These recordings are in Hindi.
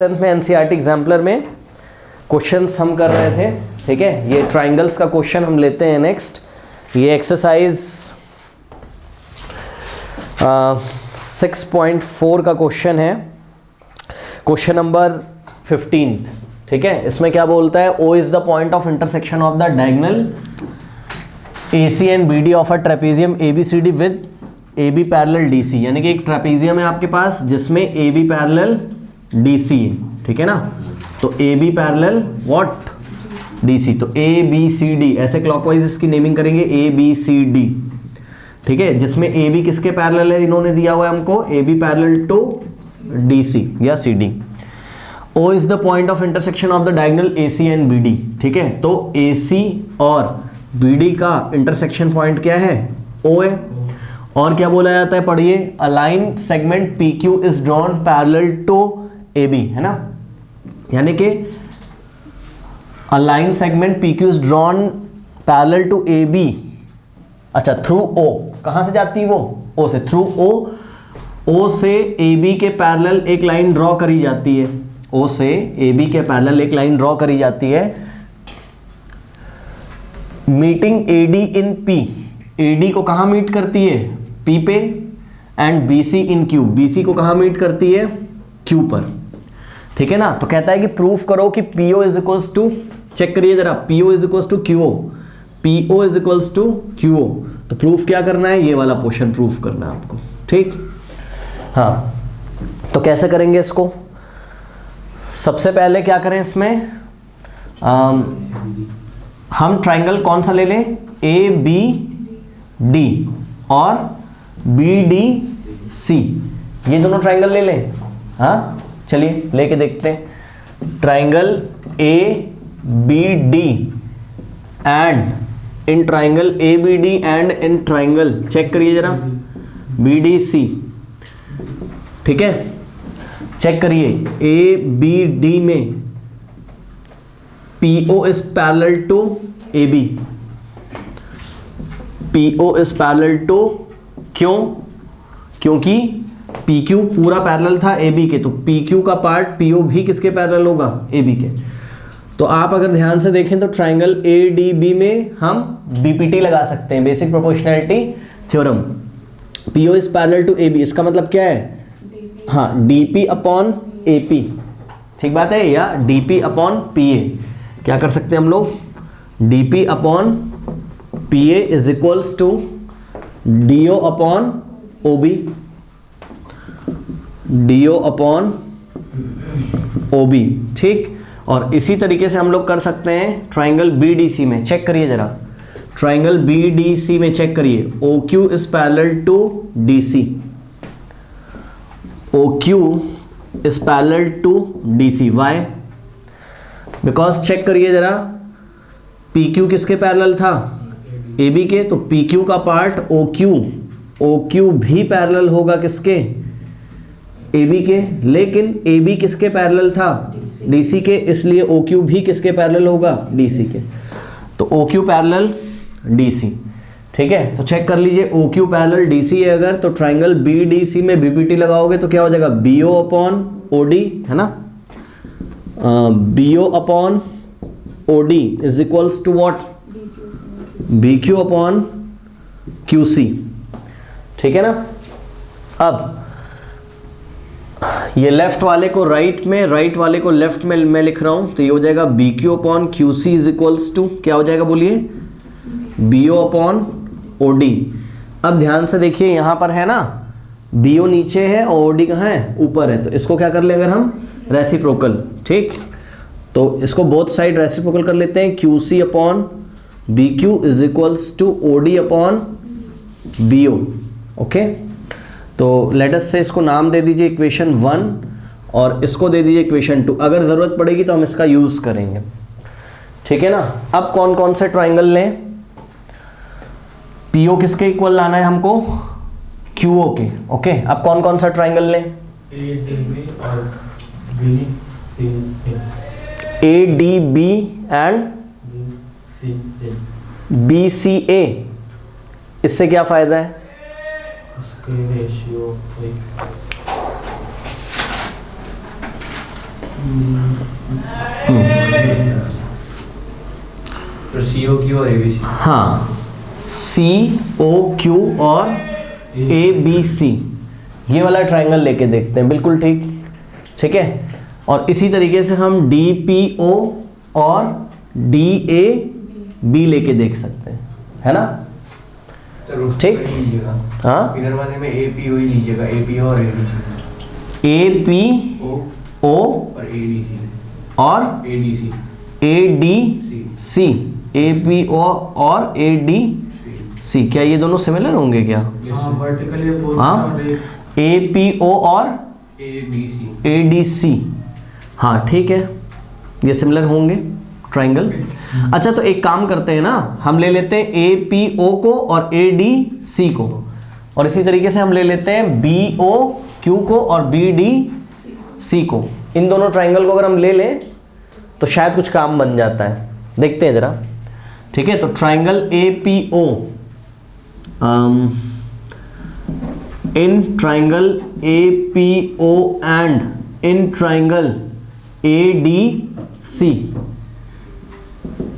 में एनसीईआरटी एग्जाम्पलर में क्वेश्चंस हम कर रहे थे, ठीक है। ये ट्राइंगल्स का क्वेश्चन हम लेते हैं नेक्स्ट। ये एक्सरसाइज 6.4 का क्वेश्चन है, क्वेश्चन नंबर 15, ठीक है। इसमें क्या बोलता है, O is the point of intersection of the diagonal AC and BD of a trapezium ABCD with AB parallel DC, यानी कि एक ट्रेपेजियम है आपके पास जिसमें AB पैरेलल DC है, ठीक है ना। तो AB पैरेलल व्हाट DC, तो ABCD ऐसे क्लॉकवाइज इसकी नेमिंग करेंगे ABCD, ठीक है। जिसमें AB किसके पैरेलल है, इन्होंने दिया हुआ है हमको AB पैरेलल टू DC या CD। O is the point of intersection of the diagonal AC and BD, ठीक है। तो AC और BD का इंटरसेक्शन पॉइंट क्या है, O है। और क्या बोला जाता है, पढ़िए, a line segment PQ is drawn parallel to AB, है ना। यानी कि a line segment PQ is drawn parallel to AB, अच्छा, थ्रू O, कहां से जाती है वो, O से, थ्रू O से AB के पैरेलल एक लाइन ड्रॉ करी जाती है, O से AB के पैरेलल एक लाइन ड्रॉ करी जाती है, मीटिंग AD इन P, AD को कहां मीट करती है, P पे, and BC in Q, BC को कहां मीट करती है, Q पर, ठीक है ना। तो कहता है कि प्रूफ करो कि PO is equals to, check करिए जरा, PO is equals to QO, PO is equals to QO। तो प्रूफ क्या करना है, ये वाला पोर्शन प्रूफ करना है आपको, ठीक। हाँ, तो कैसे करेंगे इसको, सबसे पहले क्या करें इसमें, हम ट्राइंगल कौन सा ले लें, ABD और BDC, ये दोनों ट्राइंगल ले लें। हाँ, चलिए लेके देखते हैं। Triangle ABD and in triangle ABD and in triangle, check करिए जरा, BDC, ठीक है। चेक करिए, ABD में PO is parallel to AB, PO is parallel to, क्यों, क्योंकि PQ पूरा पैरेलल था AB के, तो PQ का पार्ट PO भी किसके पैरेलल होगा, AB के। तो आप अगर ध्यान से देखें तो ट्राइंगल ADB में हम BPT लगा सकते हैं, basic proportionality theorem. PO is parallel to AB, इसका मतलब क्या है, हाँ, DP अपॉन AP, ठीक बात है, या DP अपॉन PA, क्या कर सकते हैं हम लोग, DP upon PA is equals to DO upon OB, DO upon OB, ठीक। और इसी तरीके से हम लोग कर सकते हैं ट्राइंगल BDC में, चेक करिए जरा, ट्राइंगल BDC में चेक करिए, OQ is parallel to DC, OQ is parallel to DC, why, because check करिए जरा, PQ किसके पैरेलल था, AB के, तो PQ का पार्ट OQ भी पैरेलल होगा किसके, AB के, लेकिन AB किसके पैरेलल था, DC के, इसलिए OQ भी किसके पैरेलल होगा, DC के। तो OQ पैरेलल DC, ठीक है। तो चेक कर लीजिए, OQ पैरेलल DC है अगर, तो ट्राइंगल BDC में BPT लगाओगे तो क्या हो जाएगा, BO अपॉन OD, है ना, BO upon OD is equals to what, BQ upon QC, ठीक है ना। अब ये लेफ्ट वाले को राइट में, राइट वाले को लेफ्ट में मैं लिख रहा हूं, तो ये हो जाएगा BQ upon QC is equals to, क्या हो जाएगा बोलिए, BO अपॉन OD। अब ध्यान से देखिए, यहां पर है ना, BO नीचे है और OD कहाँ है, ऊपर है, तो इसको क्या कर ले अगर हम, रेसिप्रोकल, ठीक। तो इसको बोथ साइड रेसिप्रोकल कर लेते हैं, QC upon BQ is equals to OD upon BO, okay. तो लेट अस से इसको नाम दे दीजिए इक्वेशन 1 और इसको दे दीजिए इक्वेशन 2, अगर ज़रूरत पड़ेगी तो हम इसका यूज़ करेंगे, ठीक है ना। अब कौन कौन से ट्राइंगल लें, PO किसके इक्वल लाना है हमको, QO के, ओके। अब कौन कौन सा ट्राइंगल लें, ADB एंड BCA, इससे क्या फायदा है, CO Q और ABC। हाँ, COQ और ABC, ये वाला ट्राइंगल लेके देखते हैं। बिल्कुल ठीक, ठीक है। और इसी तरीके से हम DPO और DAB लेके देख सकते हैं, है ना? ठीक। हाँ, इधर वाले में APO ही लीजिएगा, APO और ADC। APO और ADC और ADC ADC, APO और ADC, क्या ये दोनों सिमिलर होंगे क्या? हाँ, वर्टिकल ये हाँ, APO और ADC, हाँ ठीक है, ये सिमिलर होंगे ट्राइंगल। अच्छा, तो एक काम करते हैं ना, हम ले लेते हैं APO को और ADC को, और इसी तरीके से हम ले लेते हैं BOQ को और BDC को। इन दोनों ट्राइंगल को अगर हम ले लें तो शायद कुछ काम बन जाता है। देखते हैं जरा, ठीक है। तो triangle APO, in triangle APO and in triangle ADC,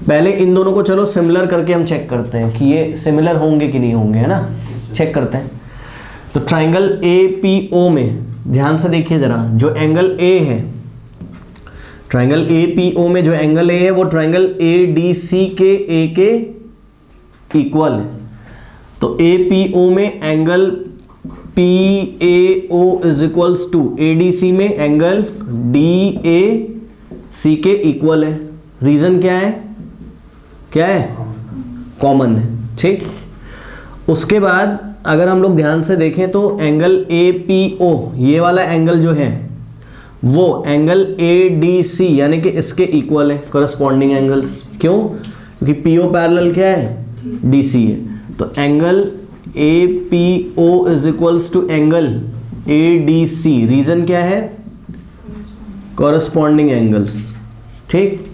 पहले इन दोनों को चलो सिमिलर करके हम चेक करते हैं कि ये सिमिलर होंगे कि नहीं होंगे, है ना? चेक करते हैं। तो ट्राइंगल APO में ध्यान से देखिए जरा, जो एंगल A है, ट्राइंगल APO में जो एंगल A है वो ट्राइंगल ADC के A के इक्वल है। तो APO में angle PAO is equals to ADC में एंगल DAC के इक्वल है। रीजन क्या है? क्या है? कॉमन है, ठीक। उसके बाद अगर हम लोग ध्यान से देखें तो एंगल APO, ये वाला एंगल जो है वो एंगल ADC यानी कि इसके इक्वल है, करस्पॉन्डिंग एंगल्स। क्यों? क्योंकि PO पैरेलल क्या है? DC है। तो angle APO is equals to angle ADC। Reason क्या है? करस्पॉन्डिंग एंगल्स, ठीक।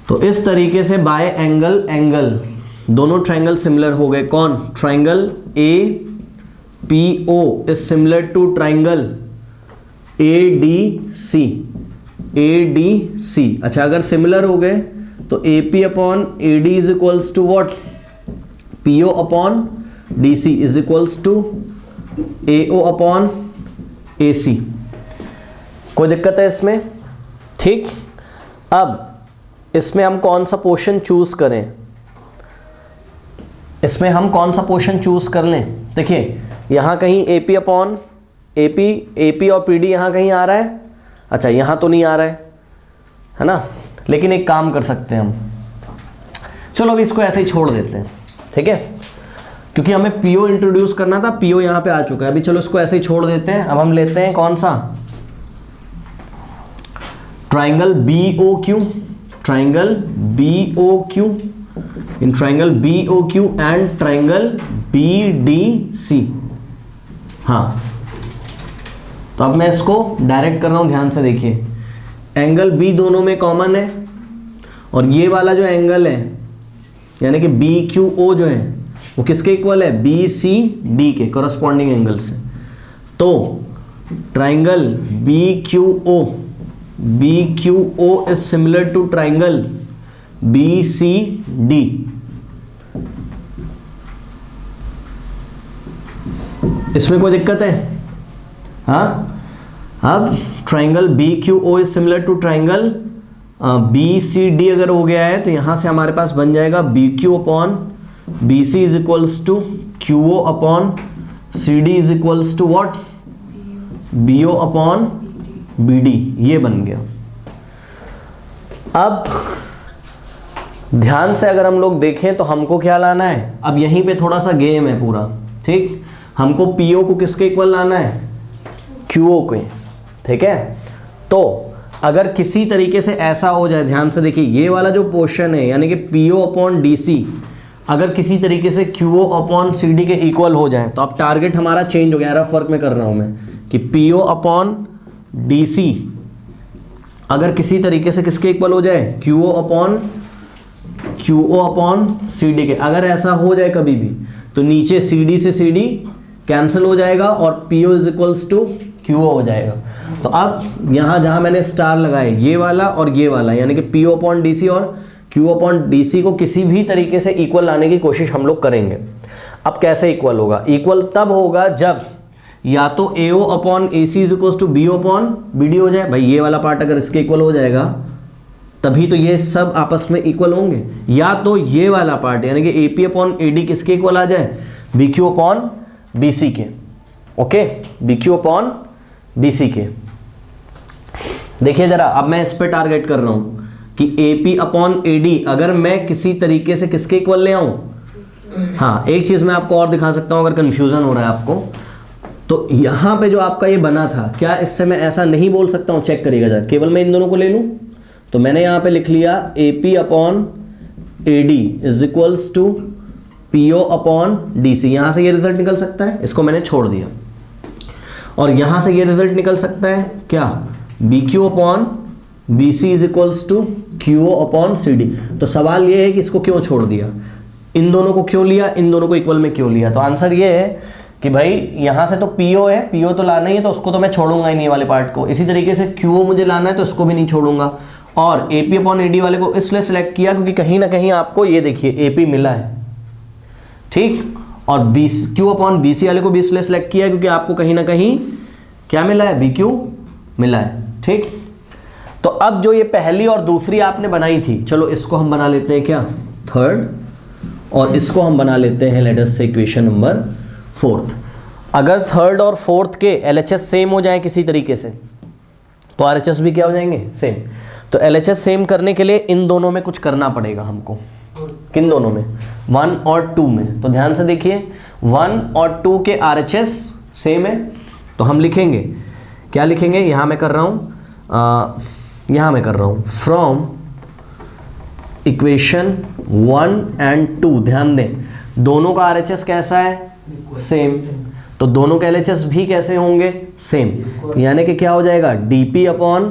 तो इस तरीके से बाय एंगल एंगल दोनों ट्राइंगल सिमिलर हो गए। कौन? Triangle APO is similar to triangle ADC। ADC, अच्छा, अगर सिमिलर हो गए तो AP upon AD is equals to what? PO upon DC is equals to AO upon AC। कोई दिक्कत है इसमें? ठीक। अब इसमें हम कौन सा पोर्शन चूज करें? इसमें हम कौन सा पोर्शन चूज कर लें? देखिए, यहां कहीं AP अपॉन AP और PD यहां कहीं आ रहा है। अच्छा, यहां तो नहीं आ रहा है ना? लेकिन एक काम कर सकते हैं हम, चलो अभी इसको ऐसे ही छोड़ देते हैं, ठीक है, क्योंकि हमें PO इंट्रोड्यूस करना था। PO यहां पे आ चुका है, अभी चलो इसको ऐसे ही छोड़ देते हैं। अब हम लेते हैं कौन सा? Triangle BOQ, triangle BOQ, in triangle BOQ and triangle BDC। हाँ, तो अब मैं इसको डायरेक्ट कर रहा हूं, ध्यान से देखिए। एंगल B दोनों में कॉमन है, और ये वाला जो एंगल है यानी कि BQO जो है वो किसके इक्वल है? BCD के करस्पॉन्डिंग एंगल से। तो triangle BQO is similar to triangle BCD। इसमें कोई दिक्कत है? हाँ, अब triangle BQO is similar to triangle BCD अगर हो गया है तो यहां से हमारे पास बन जाएगा BQ upon BC is equals to QO upon CD is equals to what? BO upon BD। ये बन गया। अब ध्यान से अगर हम लोग देखें तो हमको क्या लाना है? अब यहीं पे थोड़ा सा गेम है पूरा, ठीक। हमको PO को किसके इक्वल लाना है? QO को, ठीक है। तो अगर किसी तरीके से ऐसा हो जाए, ध्यान से देखिए, ये वाला जो पोर्शन है यानी कि PO अपॉन DC अगर किसी तरीके से QO अपॉन CD के इक्वल हो जाए, तो अब टारगेट हमारा चेंज हो गया। रफ वर्क में कर रहा हूं मैं कि PO अपॉन DC अगर किसी तरीके से किसके इक्वल हो जाए? QO अपॉन CD के। अगर ऐसा हो जाए कभी भी तो नीचे CD से CD कैंसिल हो जाएगा और PO is equals to QO हो जाएगा। तो अब यहाँ जहाँ मैंने स्टार लगाए ये वाला और ये वाला, यानी कि पी अपॉन डी सी और क्यू अपॉन डी सी को किसी भी तरीके से इक्वल लाने की कोशिश हम लोग करेंगे। अब कैसे इक्वल होगा? इक्वल तब होगा जब या तो A O upon A C is equal to B O upon B D हो जाए। भाई ये वाला पार्ट अगर इसके इक्वल हो जाएगा तभी तो ये सब आपस में इक्वल होंगे, या तो ये वाला पार्ट यानी कि A P upon A D किसके इक्वल आ जाए? B Q upon B C के। Okay, B Q upon B C के। देखिए जरा, अब मैं इस पे टारगेट कर रहा हूं कि A P upon A D अगर मैं किसी तरीके से किसके इक्वल ले आऊं। हाँ, एक चीज मैं आपको और दिखा सकता हूं अगर कंफ्यूजन हो रहा है आपको, तो यहां पे जो आपका ये बना था, क्या इससे मैं ऐसा नहीं बोल सकता हूं? चेक करिएगा जरा, केवल मैं इन दोनों को ले लूं तो मैंने यहां पे लिख लिया A P upon A D is equals to P O upon D C. यहां से ये रिजल्ट निकल सकता है, इसको मैंने छोड़ दिया। और यहां से ये रिजल्ट निकल सकता है क्या? B Q upon B C is equals to Q O upon C D. तो सवाल ये है कि इसको क्यों छोड़ दिया, इन दोनों को क्यों लिया, इन दोनों को इक्वल में क्यों लिया? तो आंसर ये है कि भाई यहां से तो पी ओ है, पी ओ तो लाना ही है, तो उसको तो मैं छोड़ूंगा ही नहीं वाले पार्ट को। इसी तरीके से क्यू ओ मुझे लाना है तो इसको भी नहीं छोड़ूंगा। और ए पी अपॉन ए डी वाले को इसलिए सिलेक्ट किया क्योंकि कहीं ना कहीं आपको ये देखिए ए पी मिला है, ठीक। और B Q upon B C वाले को भी इसलिए सिलेक्ट किया क्योंकि आपको कहीं ना कहीं क्या मिला है? बी क्यू मिला है, ठीक। तो अब जो ये पहली और दूसरी आपने बनाई थी, चलो इसको हम बना लेते हैं क्या? थर्ड, और इसको हम बना लेते हैं लेट अस से इक्वेशन नंबर फोर्थ। अगर थर्ड और फोर्थ के एलएचएस सेम हो जाए किसी तरीके से तो आरएचएस भी क्या हो जाएंगे? सेम। तो एलएचएस सेम करने के लिए इन दोनों में कुछ करना पड़ेगा हमको। किन दोनों में? 1 और 2 में। तो ध्यान से देखिए, 1 और 2 के आरएचएस सेम है, तो हम लिखेंगे क्या लिखेंगे? यहां मैं कर रहा हूं फ्रॉम इक्वेशन 1 एंड 2। ध्यान दें, दोनों का आरएचएस कैसा है? सेम। तो दोनों के एलएचएस भी कैसे होंगे? सेम। यानी कि क्या हो जाएगा? DP upon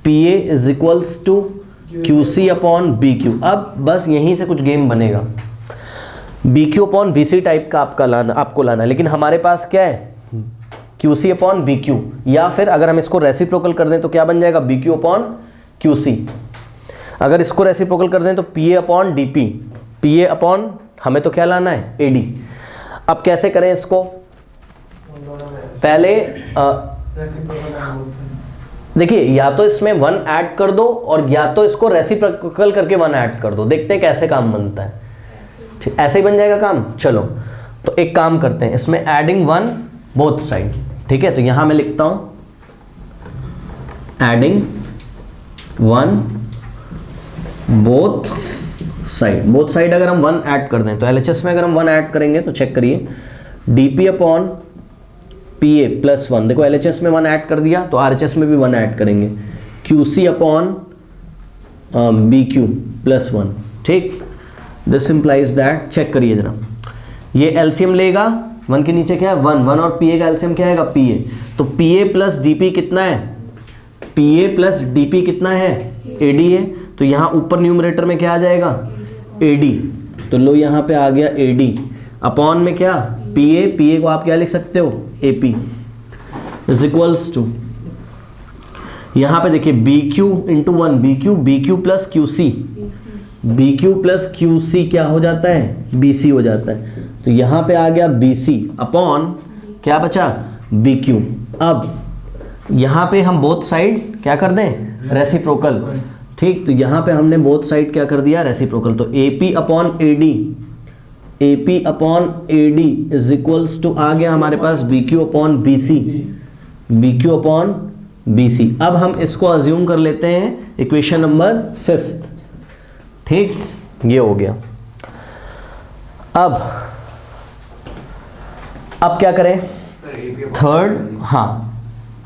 P A is equals to Q C upon B Q. अब बस यहीं से कुछ गेम बनेगा, B Q upon B C type का आपको लाना, लेकिन हमारे पास क्या है? Q C upon B Q. या फिर अगर हम इसको रेसिप्रोकल कर दें तो क्या बन जाएगा? B Q upon Q C. अगर इसको रेसिप्रोकल कर दें तो P A upon D P, P A upon हमें तो क्या लाना है? A D. अब कैसे करें इसको? पहले देखिए, या तो इसमें 1 ऐड कर दो और या तो इसको रेसिप्रोकल करके 1 ऐड कर दो, देखते हैं कैसे काम बनता है। ठीक, ऐसे ही बन जाएगा काम। चलो तो एक काम करते हैं, इसमें एडिंग 1 बोथ साइड, ठीक है। तो यहां मैं लिखता हूं adding 1 both side. Both side अगर हम 1 ऐड कर दें तो एलएचएस में अगर हम 1 ऐड करेंगे तो चेक करिए, डीपी अपॉन पी ए प्लस 1। देखो एलएचएस में 1 ऐड कर दिया तो आरएचएस में भी 1 ऐड करेंगे, Q C upon B Q plus 1, ठीक। दिस इंप्लाइज दैट, चेक करिए जरा, ये एलसीएम लेगा, 1 के नीचे क्या है? 1 और पी ए का एलसीएम क्या आएगा? P A. तो पी ए प्लस डीपी कितना है? पी ए प्लस डीपी कितना है? एडी है। तो यहाँ ऊपर न्यूमरेटर में क्या आ जाएगा? एडी। तो लो यहाँ पे आ गया एडी अपॉन में क्या? पी ए को आप क्या लिख सकते हो? A P is equals to, यहाँ पे देखिए B Q into 1, B Q plus Q C, B Q plus Q C क्या हो जाता है? बी सी हो जाता है। तो यहाँ पे आ गया बी सी अपॉन क्या बचा? B Q. अब यहाँ पे हम बोथ साइड क्या कर दें? रेसिप्रोकल, ठीक। तो यहाँ पे हमने बोथ साइड क्या कर दिया? रेसिप्रोकल। तो A P upon A D, A P upon A D is equals to आ गया हमारे पास B Q upon B C, B Q upon B C. अब हम इसको अज्यूम कर लेते हैं इक्वेशन नंबर 5, ठीक। ये हो गया। अब क्या करें? थर्ड, हाँ,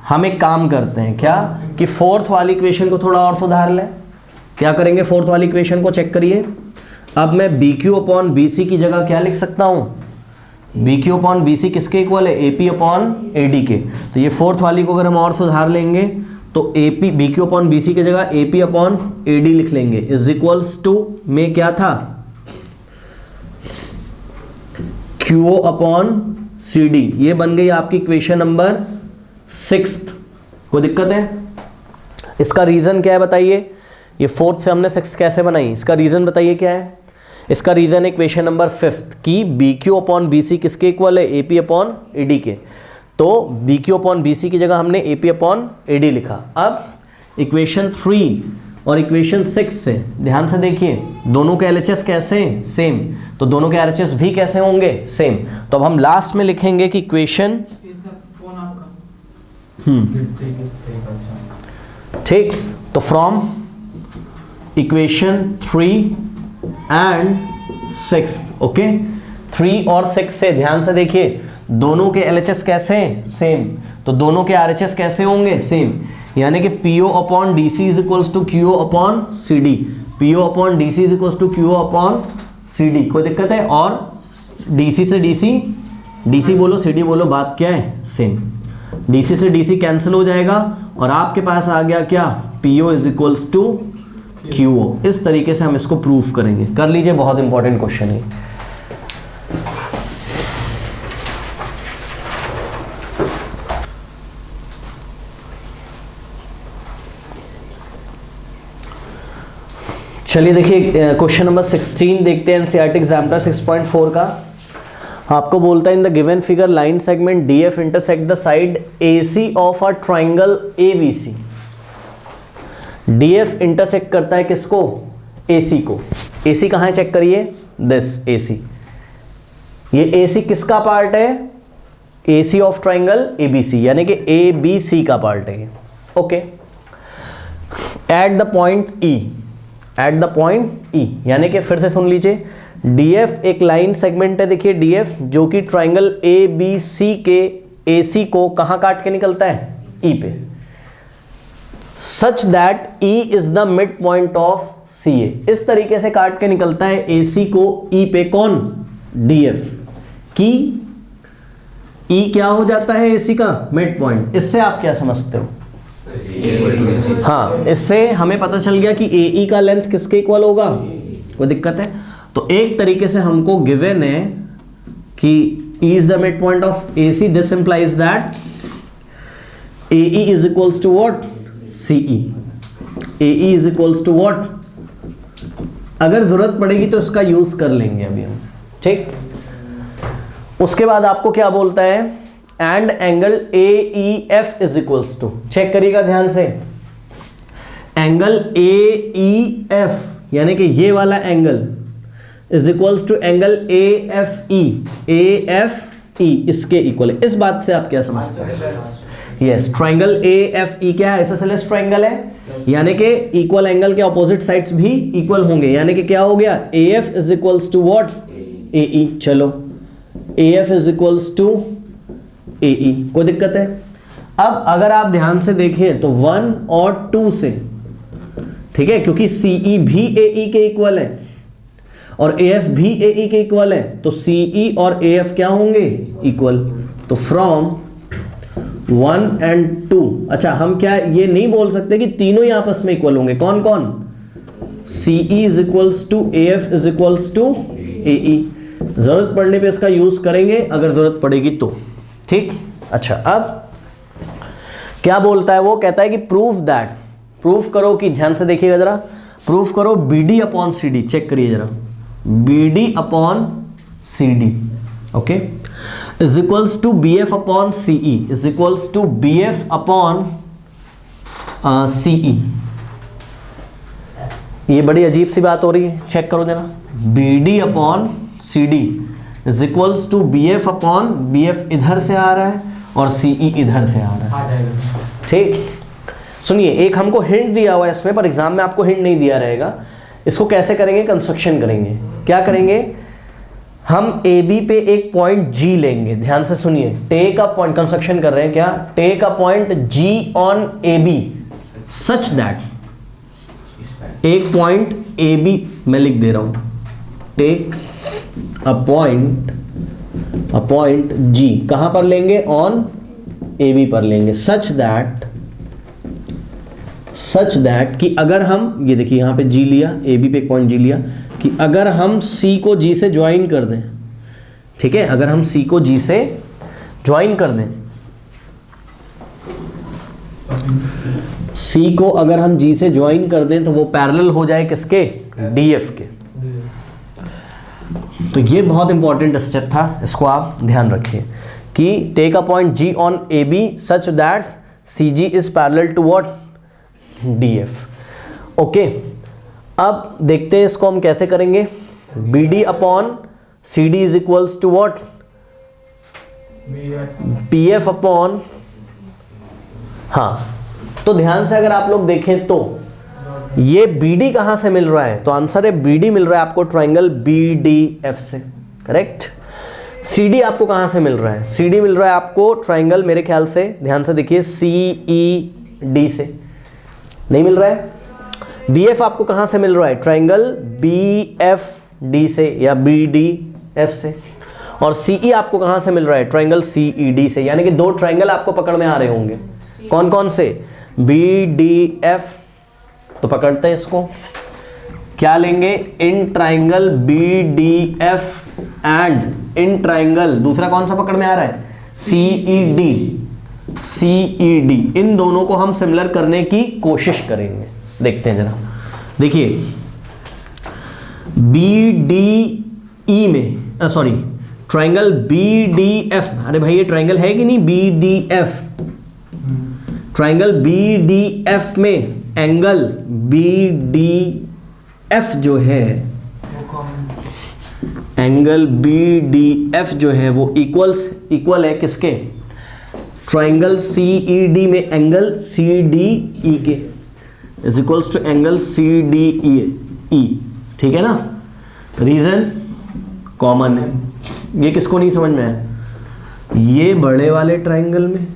हम एक काम करते हैं क्या कि फोर्थ वाली इक्वेशन को थोड़ा और सुधार लें। क्या करेंगे? फोर्थ वाली इक्वेशन को चेक करिए। अब मैं B Q upon B C की जगह क्या लिख सकता हूं? B Q upon B C किसके इक्वल है? A P upon A D के। तो ये फोर्थ वाली को अगर हम और सुधार लेंगे तो A P, B Q upon B C की जगह A P upon A D लिख लेंगे, इज इक्वल्स टू में क्या था? Q O upon C D. ये बन गई आपकी इक्वेशन नंबर 6, कोई दिक्कत है? इसका रीज़न क्या है बताइए? ये फोर्थ से हमने सिक्स कैसे बनाई, इसका रीज़न बताइए क्या है? इसका रीज़न है इक्वेशन नंबर 5 कि B Q upon B C किसके इक्वल है? A P upon A D के। तो B Q upon B C की जगह हमने A P upon A D लिखा। अब इक्वेशन 3 और इक्वेशन 6 से ध्यान से देखिए, दोनों के एलएचएस कैसे हैं? सेम। तो दोनों के आरएचएस भी कैसे होंगे? सेम। तो अब हम लास्ट में लिखेंगे कि इक्वेशन ठीक। तो फ्रॉम इक्वेशन 3 एंड 6, ओके, 3 और 6 से ध्यान से देखिए, दोनों के एलएचएस कैसे हैं? सेम। तो दोनों के आरएचएस कैसे होंगे? सेम। यानी कि PO upon D C is equals to QO upon C D, PO upon D C is equals to QO upon C D. कोई दिक्कत है? और डीसी से डीसी, डीसी बोलो सी डी बोलो, बात क्या है? सेम। डीसी से डीसी कैंसिल हो जाएगा और आपके पास आ गया क्या? PO is equals to QO. इस तरीके से हम इसको प्रूव करेंगे। कर लीजिए, बहुत इंपॉर्टेंट क्वेश्चन है। चलिए देखिए क्वेश्चन नंबर 16 देखते हैं, एनसीईआरटी एग्जाम्पलर 6.4 का। आपको बोलता है in the given figure line segment DF intersect the side AC of a triangle ABC. DF intersect करता है किसको? एसी को। एसी कहाँ है चेक करिए, दिस एसी। ये एसी किसका पार्ट है? एसी ऑफ ट्राइंगल एबीसी, यानी कि एबीसी का पार्ट है। Okay, at the point E, at the point ई, यानी कि फिर से सुन लीजिए, डीएफ एक लाइन सेगमेंट है, देखिए डीएफ, जो कि ट्राइंगल ए बी सी के एसी को कहाँ काट के निकलता है? ई पे। Such that E is the mid point of C A, इस तरीके से काट के निकलता है एसी को ई पे। कौन? डीएफ की ई क्या हो जाता है? एसी का मिड पॉइंट। इससे आप क्या समझते हो? हाँ, इससे हमें पता चल गया कि ए का लेंथ किसके इक्वल होगा। कोई दिक्कत है? तो एक तरीके से हमको गिवन है कि E is the midpoint of AC. This implies that AE is equals to what? CE. AE is equals to what? अगर जरूरत पड़ेगी तो इसका यूज कर लेंगे अभी हम, ठीक। उसके बाद आपको क्या बोलता है? And angle AEF is equals to, check करिएगा ध्यान से, एंगल AEF यानी कि ये वाला angle is equals to angle AFE इसके इक्वल है। इस बात से आप क्या समझते हैं? यस, ट्राइंगल AFE क्या है? आइसोसेलेस ट्राइंगल है, यानी कि इक्वल एंगल के ऑपोजिट साइड्स भी इक्वल होंगे, यानी कि क्या हो गया? AF is equals to what? AE। चलो, AF is equals to AE, कोई दिक्कत है? अब अगर आप ध्यान से देखें तो 1 और 2 से, ठीक है, क्योंकि CE भी AE के इक्वल है और AF भी AE के इक्वल है, तो CE और AF क्या होंगे? इक्वल। तो फ्रॉम 1 and 2, अच्छा हम क्या ये नहीं बोल सकते कि तीनों ही आपस में इक्वल होंगे? कौन कौन? CE is equals to AF is equals to AE। जरूरत पड़ने पे इसका यूज करेंगे अगर जरूरत पड़ेगी तो, ठीक। अच्छा, अब क्या बोलता है वो? कहता है कि प्रूफ दैट, प्रूफ करो कि, ध्यान से देखिएगा जरा, प्रूफ करो BD अपॉन CD, चेक करिए जरा, BD upon CD, okay, is equals to BF upon CE is equals to BF upon CE। ये बड़ी अजीब सी बात हो रही है, चेक करो जरा, BD upon CD is equals to BF upon, BF इधर से आ रहा है और CE इधर से आ रहा है, ठीक। सुनिए, एक हमको हिंट दिया हुआ है इसमें, पर एग्जाम में आपको हिंट नहीं दिया रहेगा। इसको कैसे करेंगे? कंस्ट्रक्शन करेंगे। क्या करेंगे? हम AB पे एक पॉइंट G लेंगे, ध्यान से सुनिए, टेक अ पॉइंट, कंस्ट्रक्शन कर रहे हैं क्या? Take a point G on AB such that, एक पॉइंट AB मैं लिख दे रहा हूं, टेक अ पॉइंट G कहां पर लेंगे? ऑन AB पर लेंगे, सच दैट कि अगर हम, ये देखिए यहां पे G लिया, AB पे एक पॉइंट G लिया, कि अगर हम C को G से ज्वाइन कर दें, ठीक है, अगर हम C को G से ज्वाइन कर दें सी को अगर हम जी से ज्वाइन कर दें तो वो पैरेलल हो जाए किसके, डी एफ के। तो ये बहुत इंपॉर्टेंट स्टेप था, इसको आप ध्यान रखिए कि take a point G on A B such that C G is parallel to what, D F. Okay, अब देखते हैं इसको हम कैसे करेंगे। B D upon C D is equals to what, P F upon, हाँ तो ध्यान से अगर आप लोग देखें तो ये बी डी कहाँ से मिल रहा है, तो आंसर है बी डी मिल रहा है आपको ट्राइंगल बी डी एफ से, करेक्ट। सी डी आपको कहाँ से मिल रहा है, सी डी मिल रहा है आपको ट्राइंगल, मेरे ख्याल से ध्यान से देखिए, सी ई डी से, नहीं मिल रहा है। बी एफ आपको कहाँ से मिल रहा है, ट्राइंगल बी एफ डी से या बी डी एफ से। और सी ई आपको कहाँ से मिल रहा है, ट्राइंगल सी ई डी से। यानी कि दो ट्राइंगल आपको पकड़ में आ रहे होंगे, कौन कौन से, बी डी एफ। तो पकड़ते हैं इसको, क्या लेंगे, in triangle B D F and in triangle, दूसरा कौन सा पकड़ में आ रहा है, सी ई डी, सी ई डी। इन दोनों को हम सिमिलर करने की कोशिश करेंगे। देखते हैं जरा, देखिए बी डी ई में, sorry triangle B D F, अरे भाई ये ट्राइंगल है कि नहीं, B D F, triangle B D F में एंगल बी डी एफ जो है, एंगल बी डी एफ जो है वो इक्वल है किसके, ट्राइंगल सी ई डी में एंगल सी डी ई के, is equals to angle C D E, ठीक है ना। रीजन कॉमन है, ये किसको नहीं समझ में आया, ये बड़े वाले ट्राइंगल में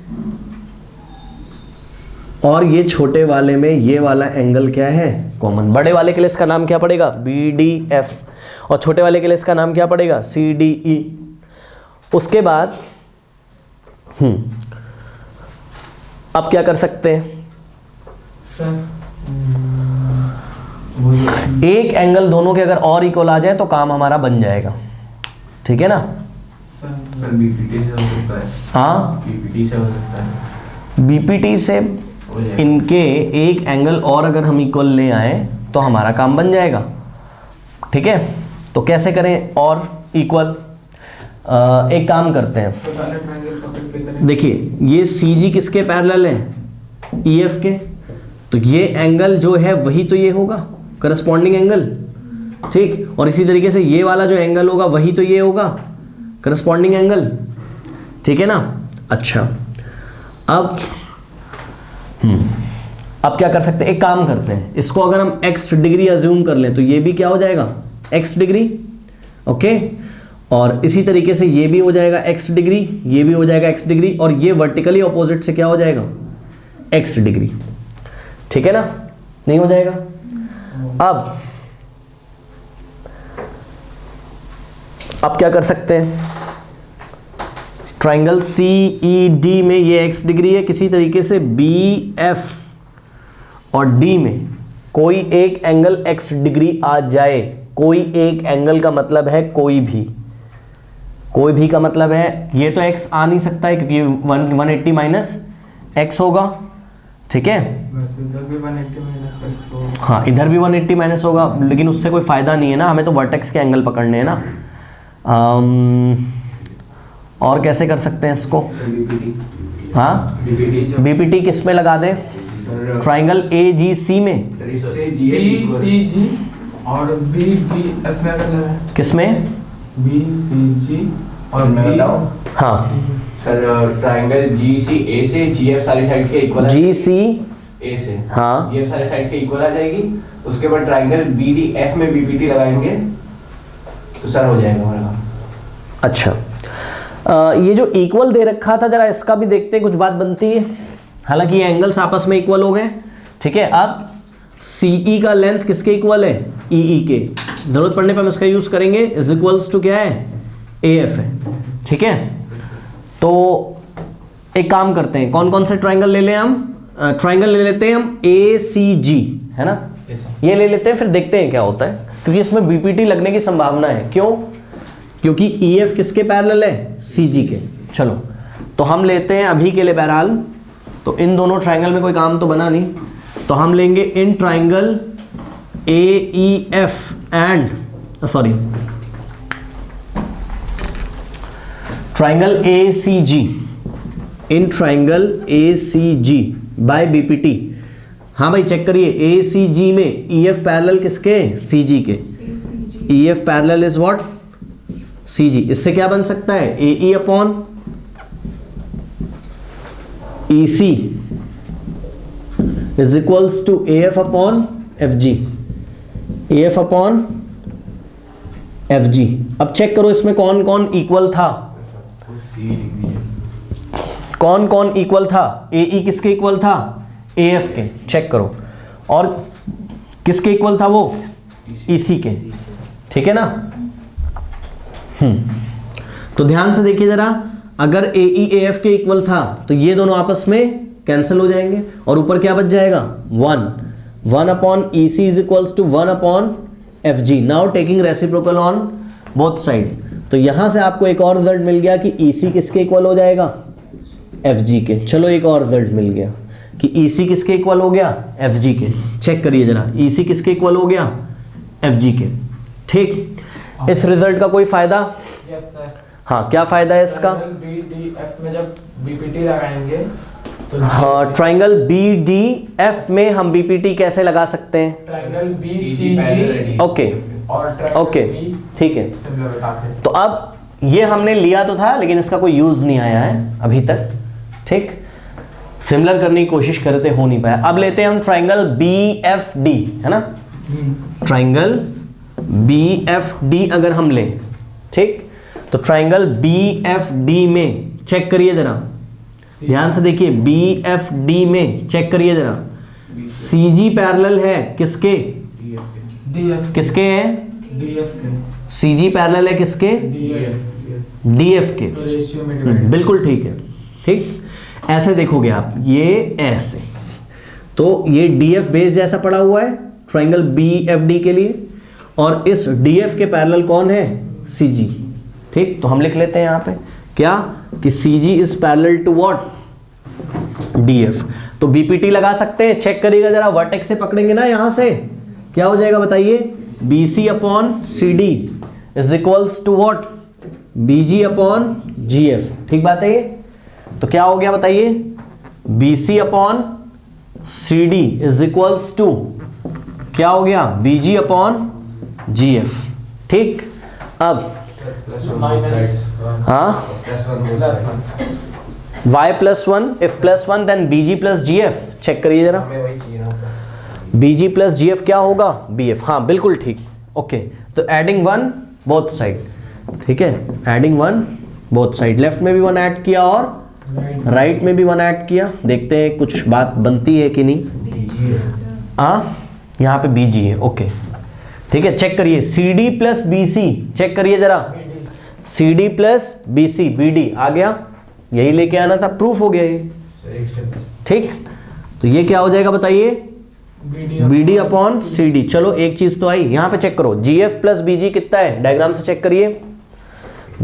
और ये छोटे वाले में ये वाला एंगल क्या है, कॉमन। बड़े वाले के लिए इसका नाम क्या पड़ेगा, बी डी एफ, और छोटे वाले के लिए इसका नाम क्या पड़ेगा, सी डी ई। उसके बाद अब क्या कर सकते हैं, एक एंगल दोनों के अगर और इक्वल आ जाए तो काम हमारा बन जाएगा, ठीक है ना। सर बीपीटी से हो सकता है, हाँ बीपीटी से हो सकता है, बीपीटी से इनके एक एंगल और अगर हम इक्वल ले आए तो हमारा काम बन जाएगा, ठीक है। तो कैसे करें और इक्वल, एक काम करते हैं, देखिए ये सी जी किसके पैरेलल है, ई एफ के, तो ये एंगल जो है वही तो ये होगा करस्पॉन्डिंग एंगल, ठीक। और इसी तरीके से ये वाला जो एंगल होगा वही तो ये होगा करस्पॉन्डिंग एंगल, ठीक है ना। अच्छा अब क्या कर सकते हैं, एक काम करते हैं, इसको अगर हम x डिग्री अज्यूम कर लें तो ये भी क्या हो जाएगा, x डिग्री, ओके। और इसी तरीके से ये भी हो जाएगा x डिग्री, ये भी हो जाएगा x डिग्री, और ये वर्टिकली ऑपोजिट से क्या हो जाएगा, x डिग्री, ठीक है ना, नहीं हो जाएगा। अब क्या कर सकते हैं, ट्राइंगल सी ई डी में ये x डिग्री है, किसी तरीके से बी एफ और डी में कोई एक एंगल x डिग्री आ जाए। कोई एक एंगल का मतलब है कोई भी का मतलब है, ये तो x आ नहीं सकता है क्योंकि 180 माइनस x होगा, ठीक है। इधर भी 180 माइनस x होगा, हाँ इधर भी 180 माइनस होगा, लेकिन उससे कोई फ़ायदा नहीं है ना, हमें तो वर्टेक्स के एंगल पकड़ने हैं ना। और कैसे कर सकते हैं इसको, हाँ बीपीटी किस में लगा दें, ट्राइंगल ए जी सी में, बी सी जी और बी डी एफ में अगर लगाएं, किस में, बी सी जी और बी, हाँ सर ट्राइंगल जी सी ए से जी एफ सारी साइड्स के इक्वल, जी सी ए से, हाँ जी एफ सारी साइड्स के इक्वल आ जाएगी। उसके बाद ट्राइंगल बी डी एफ में बीपीटी लगाएंगे तो सर हो जाएगा हमारा। अच्छा ये जो इक्वल दे रखा था जरा इसका भी देखते हैं, कुछ बात बनती है। हालांकि ये एंगल्स आपस में इक्वल हो गए, ठीक है। अब CE का लेंथ किसके इक्वल है, EE के, जरूरत पड़ने पर हम इसका यूज करेंगे, इज इक्वल्स टू क्या है, AF है, ठीक है। तो एक काम करते हैं, कौन कौन से ट्राइंगल ले लें हम, ट्राइंगल ले लेते हैं हम ACG, है ना, ये ले लेते हैं, फिर देखते हैं क्या होता है, क्योंकि इसमें BPT लगने की संभावना है। क्यों, क्योंकि EF किसके पैरेलल है, CG के। चलो तो हम लेते हैं अभी के लिए बहरहाल, तो इन दोनों ट्राइंगल में कोई काम तो बना नहीं, तो हम लेंगे in triangle AEF and triangle ACG, in triangle ACG by BPT। हाँ भाई चेक करिए, ACG में EF पैरेलल किसके? CG के। EF parallel is what? CG। इससे क्या बन सकता है? AE upon EC is equals to AF upon FG, AF upon FG। अब चेक करो इसमें कौन कौन इक्वल था, कौन कौन इक्वल था? AE किसके इक्वल था? AF के। चेक करो, और किसके इक्वल था वो? EC के। ठीक है ना? तो ध्यान से देखिए जरा, अगर AE AF के इक्वल था तो ये दोनों आपस में कैंसिल हो जाएंगे, और ऊपर क्या बच जाएगा? 1 upon EC is equals to 1 upon FG। Now taking reciprocal on both side, तो यहां से आपको एक और रिजल्ट मिल गया कि EC किसके इक्वल हो जाएगा? FG के। चलो एक और रिजल्ट मिल गया कि EC किसके इक्वल हो गया? FG के। चेक करिए जरा, EC किसके इक्वल हो गया? FG के। ठीक, इस रिजल्ट का कोई फायदा? Yes sir. हाँ, क्या फायदा है इसका? BDF में जब BPT लगाएंगे तो हाँ, ट्राइंगल BDF में हम BPT कैसे लगा सकते हैं? ट्राइंगल BCG ओके और ट्राइंगल ओके, B ठीक है। सिमिलर बताते हैं। तो अब ये हमने लिया तो था, लेकिन इसका कोई यूज नहीं आया है अभी तक। ठीक, सिमिलर करने की कोशिश करते, हो नहीं पाया। अब लेते हैं हम ट्राइंगल BFD, है ना? ट्राइंगल BFD अगर हम लें, ठीक, तो ट्राइंगल BFD में चेक करिए जरा, ध्यान से देखिए, BFD में चेक करिए जरा, CG पैरेलल है किसके? DF किसके है? DF के CG पैरेलल है किसके? DF के। तो रेशियो में डिवाइड। बिल्कुल ठीक है। ठीक, ऐसे देखोगे आप, ये ऐसे, तो ये DF बेस जैसा पड़ा हुआ है ट्राइंगल BFD के लिए, और इस DF के पैरेलल कौन है? CG। ठीक, तो हम लिख लेते हैं यहाँ पे क्या कि CG is parallel to what? DF। तो BPT लगा सकते हैं। चेक करिएगा जरा, वर्टेक्स से पकड़ेंगे ना यहाँ से, क्या हो जाएगा बताइए? BC upon CD is equals to what? BG upon GF। ठीक बात है ये? तो क्या हो गया बताइए? BC upon CD is equals to क्या हो गया? BG upon GF। ठीक, अब हाँ, y plus 1, if plus 1 then BG plus GF। Check करिए जरा, BG प्लस GF क्या होगा? BF। हाँ बिल्कुल ठीक। ओके, तो एडिंग 1 बोथ साइड, ठीक है, एडिंग 1 बोथ साइड, लेफ्ट में भी 1 ऐड किया और राइट में भी 1 ऐड किया। देखते हैं कुछ बात बनती है कि नहीं। हाँ, यहाँ पे BG है। ओके ठीक है, चेक करिए, CD प्लस BC, चेक करिए जरा, CD प्लस BC, BD आ गया, यही लेके आना था, प्रूफ हो गया ये। ठीक, तो ये क्या हो जाएगा बताइए? BD upon CD। चलो एक चीज तो आई, यहाँ पे चेक करो, GF प्लस BG कितना है? डायग्राम से चेक करिए,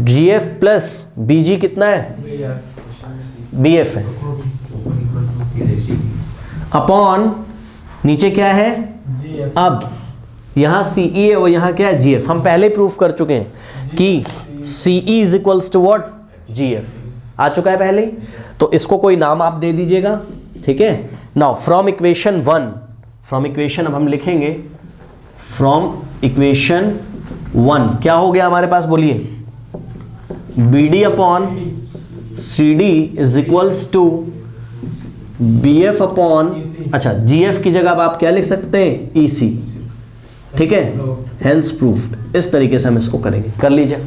GF प्लस BG कितना है? BF है, अपॉन नीचे क्या है? अब यहाँ CE है और यहाँ क्या है? GF। हम पहले प्रूफ कर चुके हैं कि CE is equals to what? GF आ चुका है पहले, तो इसको कोई नाम आप दे दीजिएगा। ठीक है, now from equation 1, from equation अब हम लिखेंगे, फ्रॉम इक्वेशन 1 क्या हो गया हमारे पास? बोलिए, BD upon CD is equals to BF upon, अच्छा GF की जगह अब आप क्या लिख सकते हैं? EC। ठीक है, हेंस प्रूफ्ड। इस तरीके से हम इसको करेंगे, कर लीजिए।